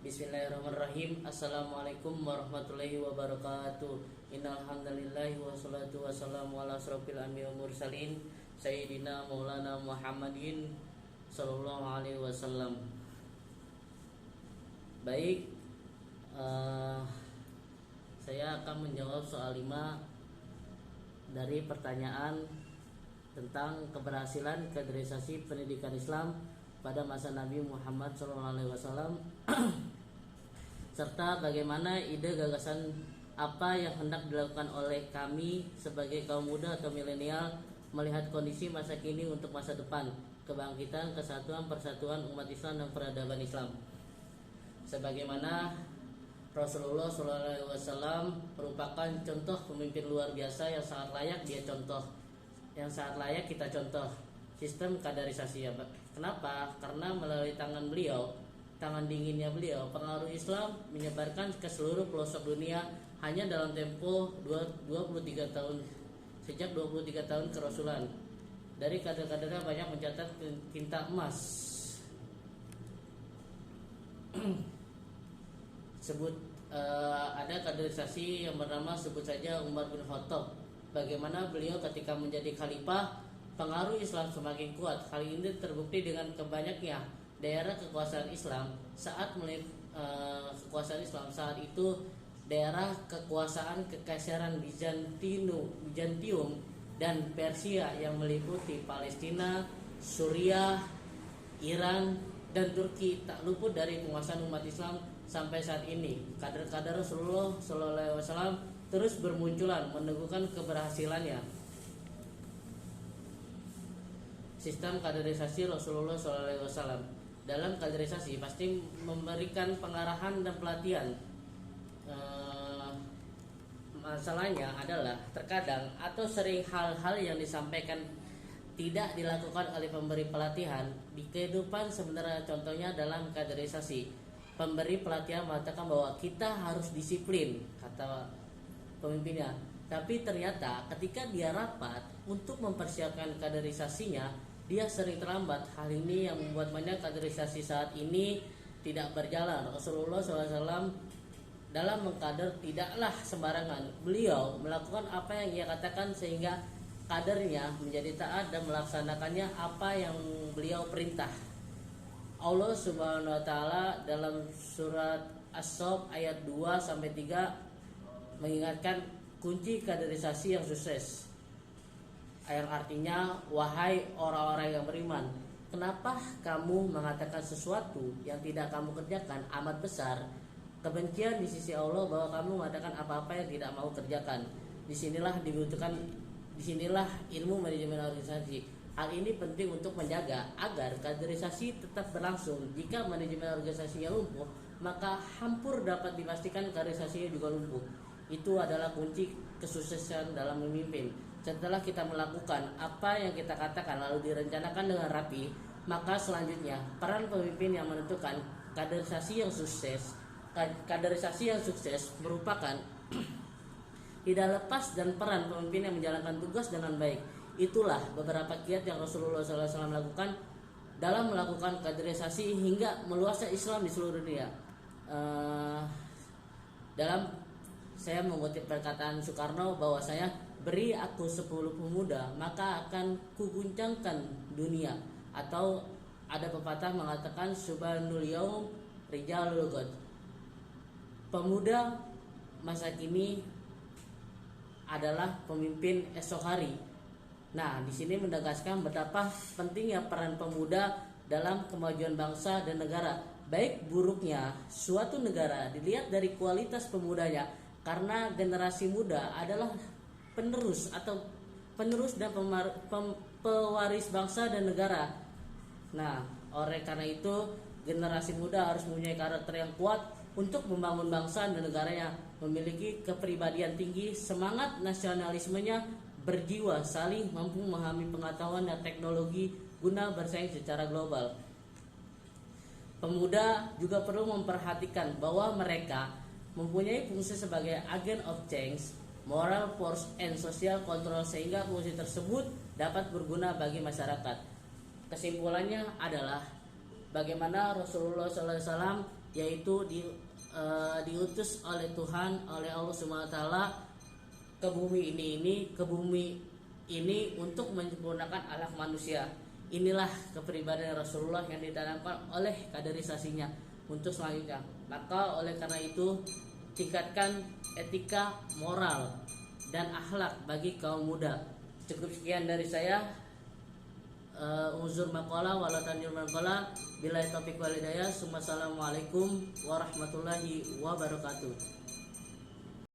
Bismillahirrahmanirrahim. Assalamualaikum warahmatullahi wabarakatuh. Innal hamdalillahi wassalatu wassalamu ala asrofil anbiya'i wal mursalin sayyidina maulana Muhammadin sallallahu alaihi wasallam. Baik, saya akan menjawab soal 5 dari pertanyaan tentang keberhasilan kaderisasi pendidikan Islam pada masa Nabi Muhammad SAW serta bagaimana ide gagasan apa yang hendak dilakukan oleh kami sebagai kaum muda atau milenial melihat kondisi masa kini untuk masa depan, kebangkitan, kesatuan, persatuan umat Islam dan peradaban Islam. Sebagaimana Rasulullah SAW merupakan contoh pemimpin luar biasa yang sangat layak kita contoh sistem kaderisasi ya Pak. Kenapa? Karena melalui tangan dinginnya beliau, pengaruh Islam menyebarkan ke seluruh pelosok dunia hanya dalam tempo 23 tahun. Sejak 23 tahun kerasulan, dari kader-kadernya banyak mencatat tinta emas. Ada kaderisasi yang bernama, sebut saja Umar bin Khattab. Bagaimana beliau ketika menjadi khalifah, pengaruh Islam semakin kuat. Hal ini terbukti dengan kebanyaknya daerah kekuasaan Islam saat itu daerah kekuasaan kekaisaran Bizantium dan Persia yang meliputi Palestina, Suriah, Iran, dan Turki tak luput dari penguasaan umat Islam sampai saat ini. Kader-kader Rasulullah SAW terus bermunculan meneguhkan keberhasilannya. Sistem kaderisasi Rasulullah SAW. Dalam kaderisasi pasti memberikan pengarahan dan pelatihan. Masalahnya adalah terkadang atau sering hal-hal yang disampaikan tidak dilakukan oleh pemberi pelatihan di kehidupan sebenarnya. Contohnya dalam kaderisasi, pemberi pelatihan mengatakan bahwa kita harus disiplin, kata pemimpinnya. Tapi ternyata ketika dia rapat untuk mempersiapkan kaderisasinya, dia sering terlambat. Hal ini yang membuat banyak kaderisasi saat ini tidak berjalan. Rasulullah SAW dalam mengkader tidaklah sembarangan. Beliau melakukan apa yang ia katakan sehingga kadernya menjadi taat dan melaksanakannya apa yang beliau perintah. Allah Subhanahu wa taala dalam surat As-Saff ayat 2-3 mengingatkan kunci kaderisasi yang sukses, yang artinya, wahai orang-orang yang beriman, kenapa kamu mengatakan sesuatu yang tidak kamu kerjakan amat besar kebencian di sisi Allah bahwa kamu mengatakan apa-apa yang tidak mau kerjakan. Disinilah ilmu manajemen organisasi. Hal ini penting untuk menjaga agar kaderisasi tetap berlangsung. Jika manajemen organisasinya lumpuh, maka hampur dapat dipastikan kaderisasinya juga lumpuh. Itu adalah kunci kesuksesan dalam memimpin. Setelah kita melakukan apa yang kita katakan lalu direncanakan dengan rapi, maka selanjutnya peran pemimpin yang menentukan. Kaderisasi yang sukses merupakan tidak lepas dan peran pemimpin yang menjalankan tugas dengan baik. Itulah beberapa kiat yang Rasulullah SAW lakukan dalam melakukan kaderisasi hingga meluasnya Islam di seluruh dunia. Saya mengutip perkataan Soekarno bahwasanya, beri aku 10 pemuda maka akan kuguncangkan dunia. Atau ada pepatah mengatakan, subhanul yaum rijalul ghad. Pemuda masa kini adalah pemimpin esok hari. Nah, di sini menegaskan betapa pentingnya peran pemuda dalam kemajuan bangsa dan negara. Baik buruknya suatu negara dilihat dari kualitas pemudanya, karena generasi muda adalah penerus dan pewaris bangsa dan negara. Nah, oleh karena itu generasi muda harus mempunyai karakter yang kuat untuk membangun bangsa dan negaranya, memiliki kepribadian tinggi, semangat nasionalismenya berjiwa, saling mampu memahami pengetahuan dan teknologi guna bersaing secara global. Pemuda juga perlu memperhatikan bahwa mereka mempunyai fungsi sebagai agent of change, moral force, and social control, sehingga fungsi tersebut dapat berguna bagi masyarakat. Kesimpulannya adalah bagaimana Rasulullah SAW yaitu diutus oleh Tuhan, oleh Allah Subhanahu wa taala ke bumi ini untuk menyempurnakan akhlak manusia. Inilah kepribadian Rasulullah yang ditanamkan oleh kaderisasinya untuk selanjutnya. Maka oleh karena itu tingkatkan etika, moral dan akhlak bagi kaum muda. Cukup sekian dari saya. Uzur maqala wala tanjur maqala billahi taufiq wal hidayah. Assalamualaikum warahmatullahi wabarakatuh.